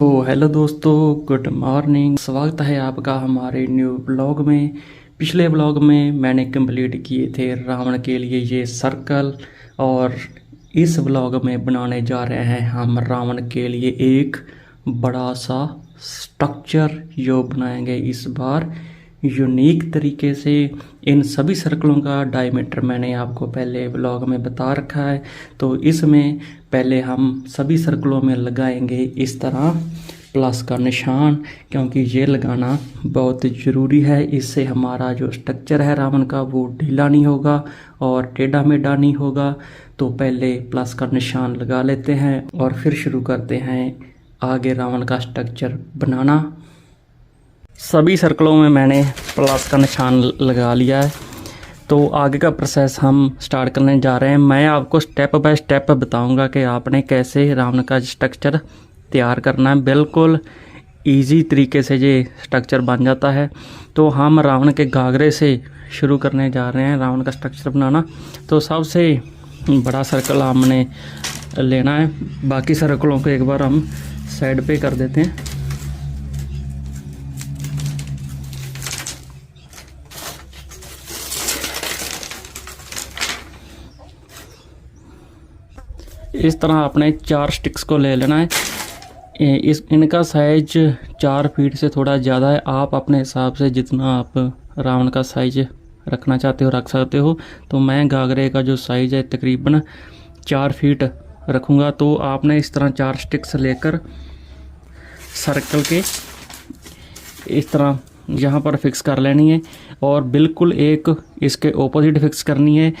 तो हेलो दोस्तों, good morning. स्वागत है आपका हमारे न्यू ब्लॉग में। पिछले ब्लॉग में मैंने कंप्लीट किए थे रावण के लिए ये सर्कल, और इस ब्लॉग में बनाने जा रहे हैं हम रावण के लिए एक बड़ा सा स्ट्रक्चर जो बनाएंगे इस बार यूनिक तरीके से। इन सभी सर्कलों का डायमीटर मैंने आपको पहले ब्लॉग में बता रखा है। तो इसमें पहले हम सभी सर्कलों में लगाएंगे इस तरह प्लस का निशान, क्योंकि ये लगाना बहुत ज़रूरी है। इससे हमारा जो स्ट्रक्चर है रावण का वो ढीला नहीं होगा और टेढ़ा मेढ़ा नहीं होगा। तो पहले प्लस का निशान लगा लेते हैं और फिर शुरू करते हैं आगे रावण का स्ट्रक्चर बनाना। सभी सर्कलों में मैंने प्लस का निशान लगा लिया है। तो आगे का प्रोसेस हम स्टार्ट करने जा रहे हैं। मैं आपको स्टेप बाय स्टेप बताऊंगा कि आपने कैसे रावण का स्ट्रक्चर तैयार करना है। बिल्कुल इजी तरीके से ये स्ट्रक्चर बन जाता है। तो हम रावण के घाघरे से शुरू करने जा रहे हैं रावण का स्ट्रक्चर बनाना। तो सबसे बड़ा सर्कल हमने लेना है। बाकी सर्कलों को एक बार हम साइड पे कर देते हैं। इस तरह आपने 4 स्टिक्स को ले लेना है। इनका साइज 4 फीट से थोड़ा ज़्यादा है। आप अपने हिसाब से जितना आप रावण का साइज रखना चाहते हो रख सकते हो। तो मैं घाघरे का जो साइज़ है तकरीबन 4 फीट रखूँगा। तो आपने इस तरह 4 स्टिक्स लेकर सर्कल के इस तरह यहाँ पर फिक्स कर लेनी है, और बिल्कुल एक इसके ऑपोजिट फिक्स करनी है।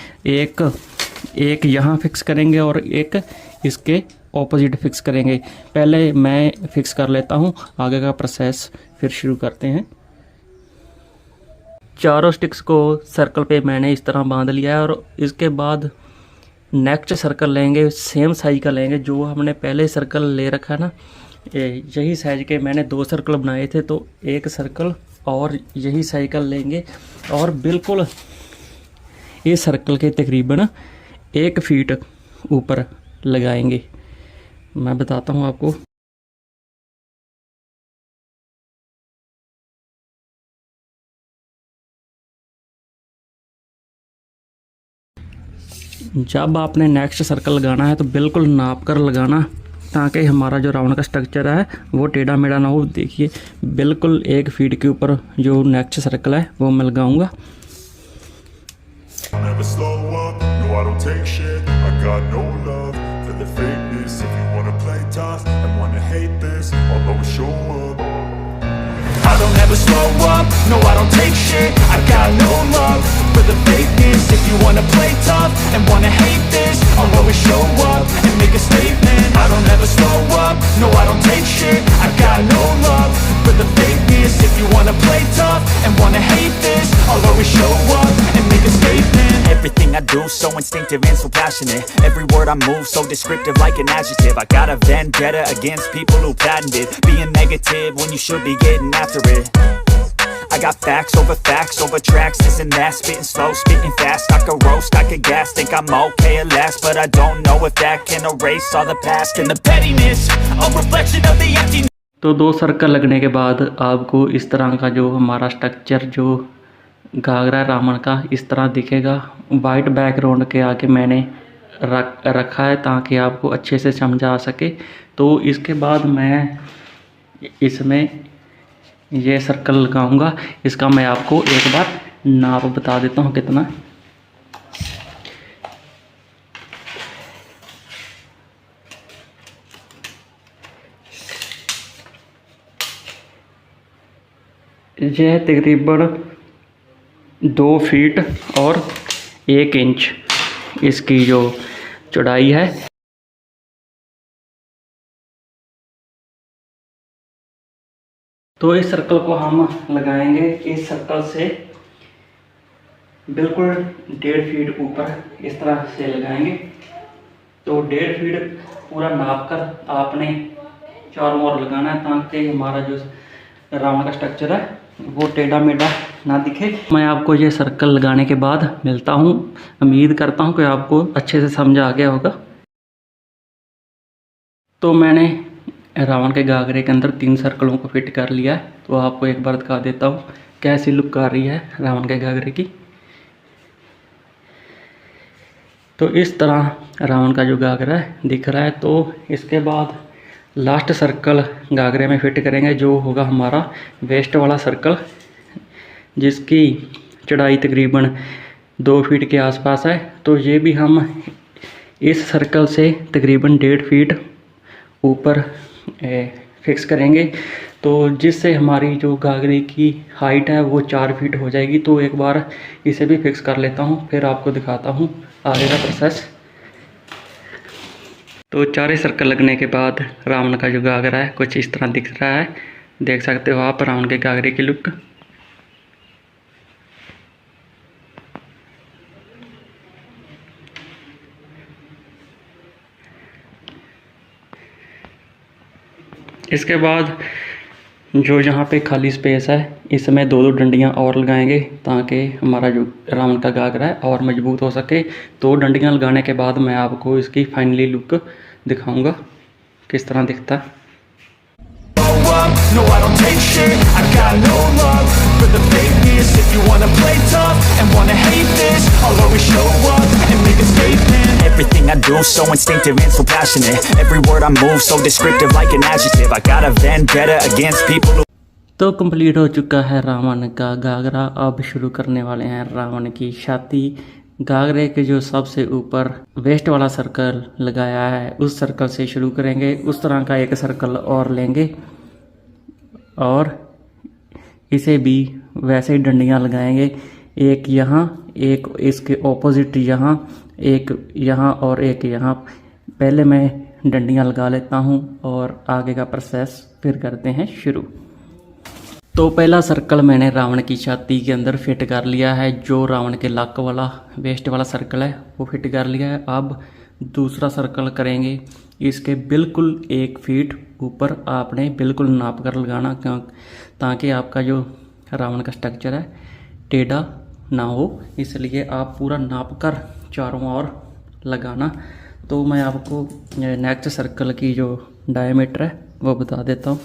एक यहाँ फिक्स करेंगे और एक इसके ऑपोजिट फिक्स करेंगे। पहले मैं फिक्स कर लेता हूँ, आगे का प्रोसेस फिर शुरू करते हैं। चारों स्टिक्स को सर्कल पे मैंने इस तरह बांध लिया है, और इसके बाद नेक्स्ट सर्कल लेंगे, सेम साइज का लेंगे जो हमने पहले सर्कल ले रखा है ना। यही साइज के मैंने 2 सर्कल बनाए थे, तो एक सर्कल और यही साइकिल लेंगे और बिल्कुल इस सर्कल के तकरीबन 1 फीट ऊपर लगाएंगे। मैं बताता हूँ आपको। जब आपने नेक्स्ट सर्कल लगाना है तो बिल्कुल नाप कर लगाना, ताकि हमारा जो रावण का स्ट्रक्चर है वो टेढ़ा मेढ़ा ना हो। देखिए बिल्कुल 1 फीट के ऊपर जो नेक्स्ट सर्कल है वो मैं लगाऊंगा। I don't ever slow up, no I don't take shit. I got no love for the fakeness. If you wanna play tough and wanna hate this, I'll always show up and make a statement. I don't ever slow up, no I don't take shit. I got no love for the fakeness. If you wanna play tough and wanna hate this, I'll always show up and make a statement. Everything I do so instinctive and so passionate. Every word I move so descriptive like an adjective. I got a vendetta against people who patented being negative when you should be getting after it. I got facts over tracks, this and that. Spitting slow, spitting fast. I could roast, I could gas. Think I'm okay at last, but I don't know if that can erase all the past and the pettiness. A reflection of the emptiness. तो 2 circle लगने के बाद आपको इस तरह का जो हमारा स्ट्रक्चर जो घाघरा रावण का इस तरह दिखेगा। वाइट बैकग्राउंड के आगे मैंने रखा है ताकि आपको अच्छे से समझ आ सके। तो इसके बाद मैं इसमें ये सर्कल लगाऊंगा। इसका मैं आपको एक बार नाप बता देता हूँ कितना। यह तकरीबन 2 फीट और 1 इंच इसकी जो चौड़ाई है। तो इस सर्कल को हम लगाएंगे इस सर्कल से बिल्कुल 1.5 फीट ऊपर इस तरह से लगाएंगे। तो 1.5 फीट पूरा नाप कर आपने 4 मोर लगाना है, ताकि हमारा जो रावण का स्ट्रक्चर है वो टेढ़ा मेढ़ा ना दिखे। मैं आपको ये सर्कल लगाने के बाद मिलता हूँ। उम्मीद करता हूँ कि आपको अच्छे से समझ आ गया होगा। तो मैंने रावण के घाघरे के अंदर 3 सर्कलों को फिट कर लिया है। तो आपको एक बार दिखा देता हूँ कैसी लुक आ रही है रावण के घाघरे की। तो इस तरह रावण का जो घाघरा है दिख रहा है। तो इसके बाद लास्ट सर्कल घाघरे में फिट करेंगे, जो होगा हमारा वेस्ट वाला सर्कल, जिसकी चौड़ाई तकरीबन 2 फीट के आसपास है। तो ये भी हम इस सर्कल से तकरीबन 1.5 फीट ऊपर फिक्स करेंगे, तो जिससे हमारी जो घाघरे की हाइट है वो 4 फीट हो जाएगी। तो एक बार इसे भी फिक्स कर लेता हूँ, फिर आपको दिखाता हूँ आगे का प्रोसेस। तो 4 सर्कल लगने के बाद रावण का जो घाघरा है कुछ इस तरह दिख रहा है। देख सकते हो आप रावण के घाघरे की लुक। इसके बाद जो यहाँ पे खाली स्पेस है इसमें 2-2 डंडियाँ और लगाएंगे, ताकि हमारा जो रावण का घाघरा है और मजबूत हो सके। 2 डंडियाँ लगाने के बाद मैं आपको इसकी फाइनली लुक दिखाऊंगा किस तरह दिखता है। No, I don't take shit. I got no love for the fakeness. If you wanna play tough and wanna hate this, I'll always show up and make a statement. Everything I do so instinctive and so passionate. Every word I move so descriptive like an adjective. I got a vendetta against people who... तो complete हो चुका है रावण का घाघरा। अब शुरू करने वाले हैं रावण की छाती। घाघरे के जो सबसे ऊपर वेस्ट वाला सर्कल लगाया है उस सर्कल से शुरू करेंगे। उस तरह का एक सर्कल और लेंगे और इसे भी वैसे ही डंडियाँ लगाएंगे, एक यहाँ, एक इसके ऑपोजिट यहाँ, एक यहाँ और एक यहाँ। पहले मैं डंडियाँ लगा लेता हूँ और आगे का प्रोसेस फिर करते हैं शुरू। तो पहला सर्कल मैंने रावण की छाती के अंदर फिट कर लिया है। जो रावण के लक वाला वेस्ट वाला सर्कल है वो फिट कर लिया है। अब दूसरा सर्कल करेंगे। इसके बिल्कुल 1 फीट ऊपर आपने बिल्कुल नाप कर लगाना, ताकि आपका जो रावण का स्ट्रक्चर है टेढ़ा ना हो, इसलिए आप पूरा नाप कर चारों ओर लगाना। तो मैं आपको नेक्स्ट सर्कल की जो डायमीटर है वो बता देता हूँ।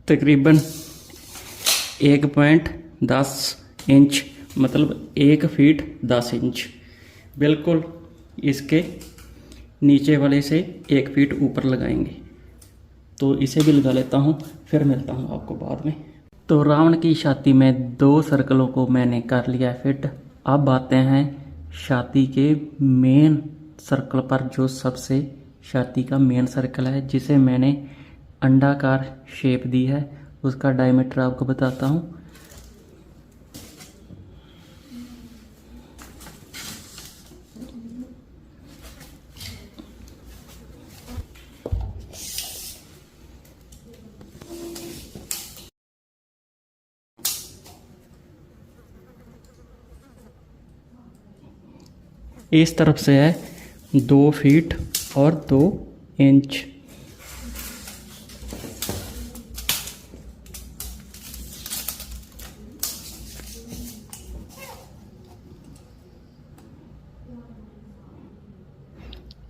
तकरीबन 1.10 इंच, मतलब 1 फीट 10 इंच बिल्कुल इसके नीचे वाले से 1 फीट ऊपर लगाएंगे। तो इसे भी लगा लेता हूँ, फिर मिलता हूँ आपको बाद में। तो रावण की छाती में 2 सर्कलों को मैंने कर लिया फिट। अब आते हैं छाती के मेन सर्कल पर, जो सबसे छाती का मेन सर्कल है, जिसे मैंने अंडाकार शेप दी है। उसका डायमीटर आपको बताता हूँ। इस तरफ से है 2 फीट और 2 इंच।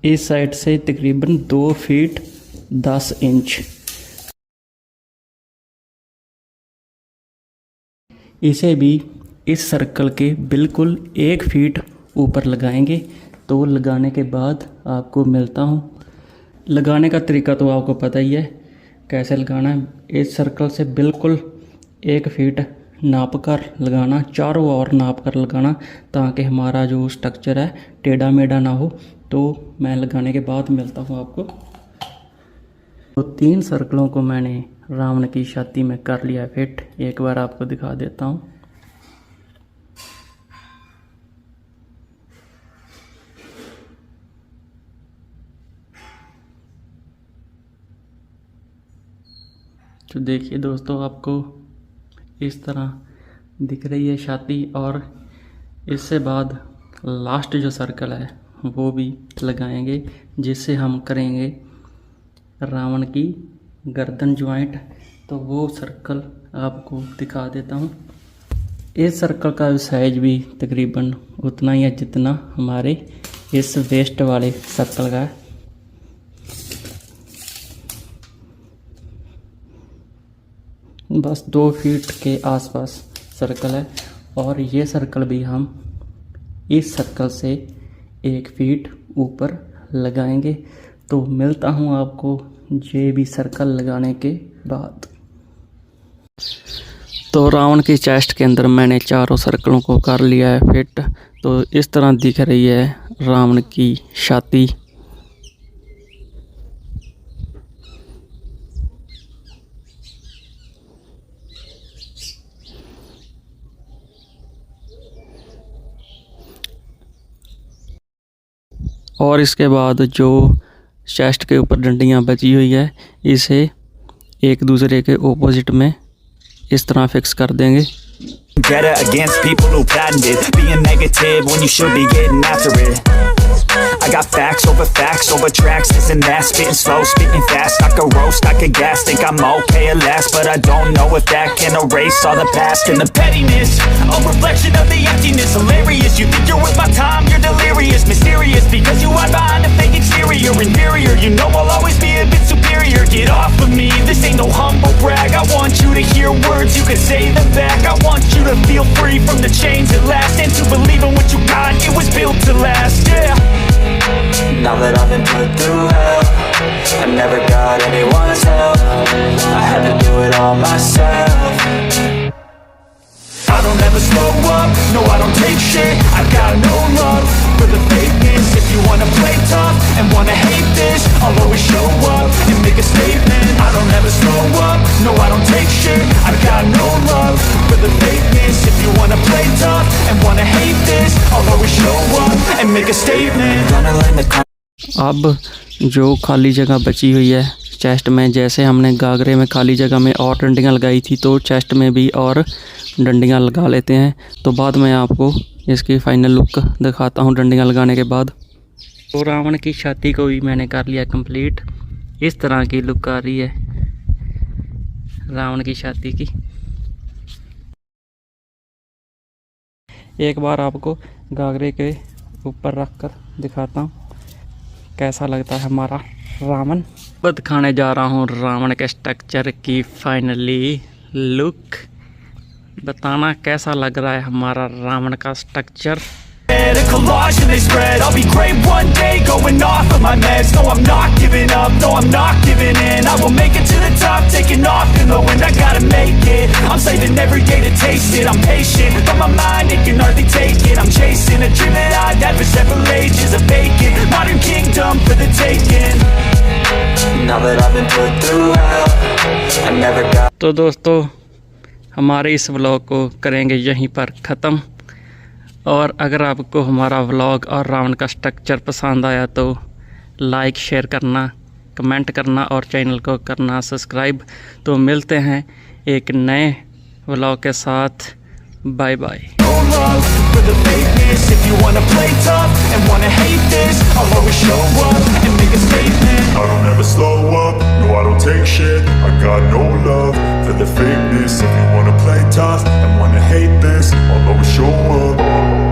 इस साइड से तकरीबन 2 फीट 10 इंच। इसे भी इस सर्कल के बिल्कुल 1 फीट ऊपर लगाएंगे। तो लगाने के बाद आपको मिलता हूँ। लगाने का तरीका तो आपको पता ही है कैसे लगाना है। इस सर्कल से बिल्कुल 1 फीट नाप कर लगाना, चारों ओर नाप कर लगाना, ताकि हमारा जो स्ट्रक्चर है टेढ़ा मेढ़ा ना हो। तो मैं लगाने के बाद मिलता हूँ आपको। तो 3 सर्कलों को मैंने रावण की छाती में कर लिया फिट। एक बार आपको दिखा देता हूँ। तो देखिए दोस्तों, आपको इस तरह दिख रही है छाती। और इससे बाद लास्ट जो सर्कल है वो भी लगाएंगे, जिससे हम करेंगे रावण की गर्दन ज्वाइंट, तो वो सर्कल आपको दिखा देता हूँ। इस सर्कल का साइज भी तकरीबन उतना ही है जितना हमारे इस वेस्ट वाले सर्कल का है। बस 2 फीट के आसपास सर्कल है, और ये सर्कल भी हम इस सर्कल से 1 फीट ऊपर लगाएंगे। तो मिलता हूँ आपको ये भी सर्कल लगाने के बाद। तो रावण की चेस्ट के अंदर मैंने चारों सर्कलों को कर लिया है फिट। तो इस तरह दिख रही है रावण की छाती। और इसके बाद जो चेस्ट के ऊपर डंडियाँ बची हुई है, इसे एक दूसरे के ऑपोजिट में इस तरह फिक्स कर देंगे। Better against people who patented being negative when you should be getting after it. I got facts over tracks, isn't that spitting slow, spitting fast, I could roast, I could gas, think I'm okay at last, but I don't know if that can erase all the past and the pettiness, a reflection of the emptiness, hilarious, you think you're worth my time, you're delirious, mysterious, because you hide behind a fake exterior, inferior, you know I'll always be a bit superior, get off of me, this ain't no humble brag, I want you to hear words, you can say them back, I want you to feel free from the chains at last, and to believe in what you got, it was built to last, yeah. Now that I've been put through hell, I never got anyone's help, I had to do it all myself. I don't ever slow up, no I don't take shit, I got no love for the fakeness. If you wanna play tough and wanna hate this, I'll always show up and make a statement. I don't ever slow up, no I don't take shit, I got no love for the fakeness. If you wanna play tough and wanna hate this, I'll always show up and make a statement. Gonna learn the अब जो खाली जगह बची हुई है chest में, जैसे हमने घाघरे में खाली जगह में और डंडियाँ लगाई थी, तो चेस्ट में भी और डंडियाँ लगा लेते हैं। तो बाद में आपको इसकी फाइनल लुक दिखाता हूँ डंडियाँ लगाने के बाद। तो रावण की छाती को भी मैंने कर लिया कंप्लीट। इस तरह की लुक आ रही है रावण की छाती की। एक बार आपको घाघरे के ऊपर रख कर दिखाता हूँ कैसा लगता है हमारा रावण। अब दिखाने जा रहा हूँ रावण के स्ट्रक्चर की फाइनली लुक। बताना कैसा लग रहा है हमारा रावण का structure. A collage and they spread, I'll be great one day, going off of my meds. No, I'm not giving up, no, I'm not giving in. I will make it to the top, taking off in the wind, I gotta make it. I'm saving every day to taste it, I'm patient, but my mind, it can hardly take it. I'm chasing a dream that I've had for several ages, a vacant modern kingdom for the taking. Now that I've been put through hell, I never got तो दोस्तों हमारे इस vlog को करेंगे यहीं पर ख़त्म। और अगर आपको हमारा व्लॉग और रावण का स्ट्रक्चर पसंद आया तो लाइक शेयर करना, कमेंट करना और चैनल को करना सब्सक्राइब। तो मिलते हैं एक नए व्लॉग के साथ। Bye bye. No love for the fakeness. If you wanna play tough and wanna hate this, I'll always show up and make a statement. I don't ever slow up, no I don't take shit, I got no love for the fakeness. If you wanna play tough and wanna hate this, I'll always show up.